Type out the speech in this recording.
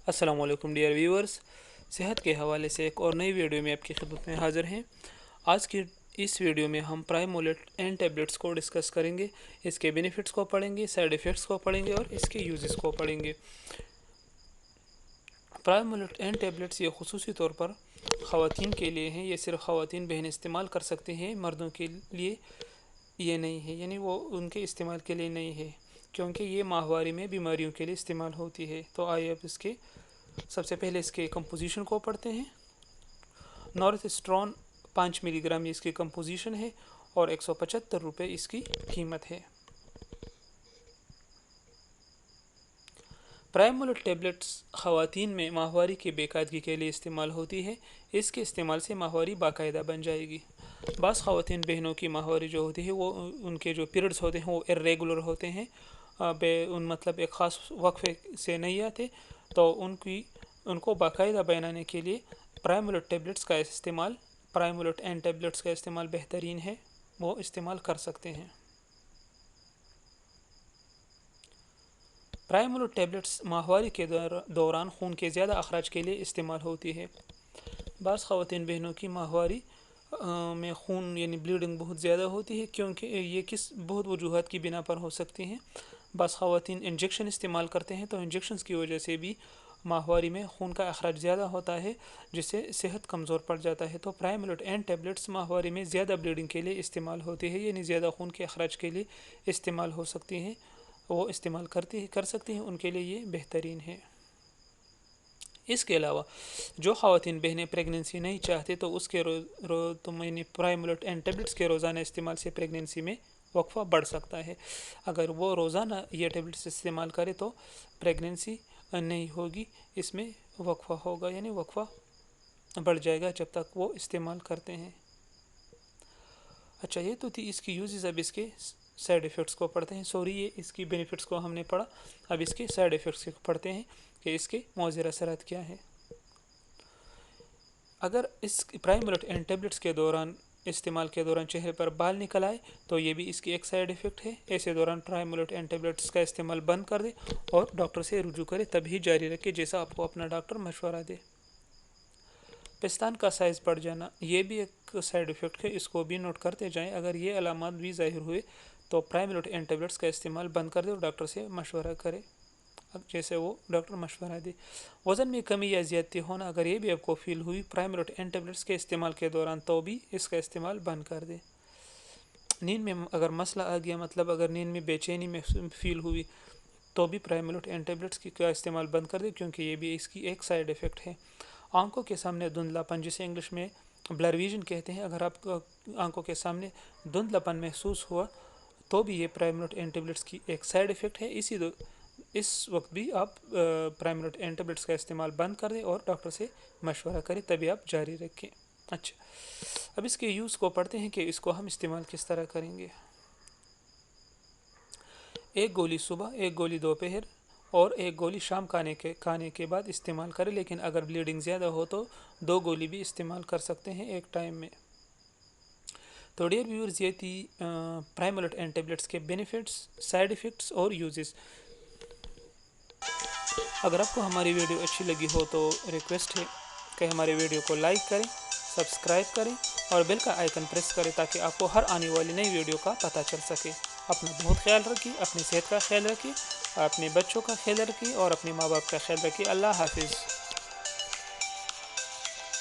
السلام علیکم dear viewers, صحت کے حوالے سے ایک اور نئی ویڈیو میں آپ کی خدمت میں حاضر ہیں۔ آج کی اس ویڈیو میں ہم پرائمولٹ این ٹیبلٹس کو ڈسکس کریں گے، اس کے بینیفٹس کو پڑھیں گے، سائیڈ ایفیکٹس کو پڑھیں گے اور اس کے یوزز کو پڑھیں گے۔ پرائمولٹ این ٹیبلٹس یہ خصوصی طور پر خواتین کے لیے ہیں، یہ صرف خواتین بہن استعمال کر سکتے ہیں، مردوں کے لیے یہ نہیں ہے، یعنی وہ ان کے استعمال کے لیے نہیں ہے، کیونکہ یہ ماہواری میں بیماریوں کے لیے استعمال ہوتی ہے۔ تو آئیے اب سب سے پہلے اس کے کمپوزیشن کو پڑھتے ہیں۔ نارتھ اسٹرون 5 ملی گرام اس کی کمپوزیشن ہے اور 175 روپے اس کی قیمت ہے۔ پرائمولٹ ٹیبلٹس خواتین میں ماہواری کی بے قاعدگی کے لیے استعمال ہوتی ہے۔ اس کے استعمال سے ماہواری باقاعدہ بن جائے گی۔ بعض خواتین بہنوں کی ماہواری جو ہوتی ہے وہ ان کے جو پیریڈز ہوتے ہیں وہ ارریگولر ہوتے ہیں، مطلب ایک خاص وقفے سے نہیں آتے، تو ان کو باقاعدہ بنانے کے لیے پرائمولٹ این ٹیبلٹس کا استعمال بہترین ہے، وہ استعمال کر سکتے ہیں۔ پرائمولٹ ٹیبلٹس ماہواری کے دوران خون کے زیادہ اخراج کے لیے استعمال ہوتی ہے۔ بعض خواتین بہنوں کی ماہواری میں خون یعنی بلیڈنگ بہت زیادہ ہوتی ہے، کیونکہ یہ بہت وجوہات کی بنا پر ہو سکتی ہیں۔ بعض خواتین انجیکشن استعمال کرتے ہیں، تو انجیکشنز کی وجہ سے بھی ماہواری میں خون کا اخراج زیادہ ہوتا ہے، جس سے صحت کمزور پڑ جاتا ہے۔ تو پرائمولٹ این ٹیبلٹس ماہواری میں زیادہ بلیڈنگ کے لیے استعمال ہوتی ہے، یعنی زیادہ خون کے اخراج کے لیے استعمال ہو سکتی ہیں، وہ استعمال کر سکتی ہیں، ان کے لیے یہ بہترین ہے۔ اس کے علاوہ جو خواتین بہنیں پریگننسی نہیں چاہتے تو اس کے پرائمولٹ این ٹیبلٹس کے روزانہ استعمال سے پریگننسی میں وقفہ بڑھ سکتا ہے۔ اگر وہ روزانہ یہ ٹیبلٹس استعمال کرے تو پریگننسی نہیں ہوگی، اس میں وقفہ ہوگا، یعنی وقفہ بڑھ جائے گا جب تک وہ استعمال کرتے ہیں۔ اچھا، یہ تو تھی اس کی یوزز، اب اس کے سائیڈ ایفیکٹس کو پڑھتے ہیں۔ یہ اس کی بینیفٹس کو ہم نے پڑھا، اب اس کے سائیڈ ایفیکٹس کو پڑھتے ہیں کہ اس کے مؤثر اثرات کیا ہیں۔ اگر اس پرائمولٹ این ٹیبلٹس کے استعمال کے دوران چہرے پر بال نکل آئے تو یہ بھی اس کی ایک سائیڈ ایفیکٹ ہے۔ ایسے دوران پرائمولٹ این ٹیبلٹس کا استعمال بند کر دے اور ڈاکٹر سے رجوع کرے، تب ہی جاری رکھے جیسا آپ کو اپنا ڈاکٹر مشورہ دے۔ پستان کا سائز بڑھ جانا، یہ بھی ایک سائیڈ ایفیکٹ ہے، اس کو بھی نوٹ کرتے جائیں۔ اگر یہ علامات بھی ظاہر ہوئے تو پرائمولٹ این ٹیبلٹس کا استعمال بند کر دے اور ڈاکٹر سے مشورہ کرے جیسے وہ ڈاکٹر مشورہ دے۔ وزن میں کمی یا زیادتی ہونا، اگر یہ بھی آپ کو فیل ہوئی پرائمولٹ این ٹیبلٹس کے استعمال کے دوران تو بھی اس کا استعمال بند کر دے۔ نیند میں اگر مسئلہ آ گیا، مطلب اگر نیند میں بے چینی میں فیل ہوئی تو بھی پرائمولٹ این ٹیبلٹس کا استعمال بند کر دے، کیونکہ یہ بھی اس کی ایک سائیڈ ایفیکٹ ہے۔ آنکھوں کے سامنے دھندلا پن، جسے انگلش میں بلر ویژن کہتے ہیں، اگر آپ آنکھوں کے سامنے دھندلا پن محسوس ہوا تو بھی یہ پرائمولٹ این ٹیبلٹس کی ایک سائیڈ ایفیکٹ ہے۔ اس وقت بھی آپ پرائمولٹ این ٹیبلٹس کا استعمال بند کر دیں اور ڈاکٹر سے مشورہ کریں، تبھی آپ جاری رکھیں۔ اچھا، اب اس کے یوز کو پڑھتے ہیں کہ اس کو ہم استعمال کس طرح کریں گے۔ 1 گولی صبح، 1 گولی دوپہر اور 1 گولی شام کھانے کے بعد استعمال کریں، لیکن اگر بلیڈنگ زیادہ ہو تو 2 گولی بھی استعمال کر سکتے ہیں ایک ٹائم میں۔ تو ڈیئر ویورز، یہ تھی پرائمولٹ این ٹیبلٹس کے بینیفٹس، سائیڈ ایفیکٹس اور یوزز۔ اگر آپ کو ہماری ویڈیو اچھی لگی ہو تو ریکویسٹ ہے کہ ہماری ویڈیو کو لائک کریں، سبسکرائب کریں اور بیل کا آئیکن پریس کریں تاکہ آپ کو ہر آنے والی نئی ویڈیو کا پتہ چل سکے۔ اپنا بہت خیال رکھیے، اپنی صحت کا خیال رکھیے، اپنے بچوں کا خیال رکھیے اور اپنے ماں باپ کا خیال رکھیے۔ اللہ حافظ۔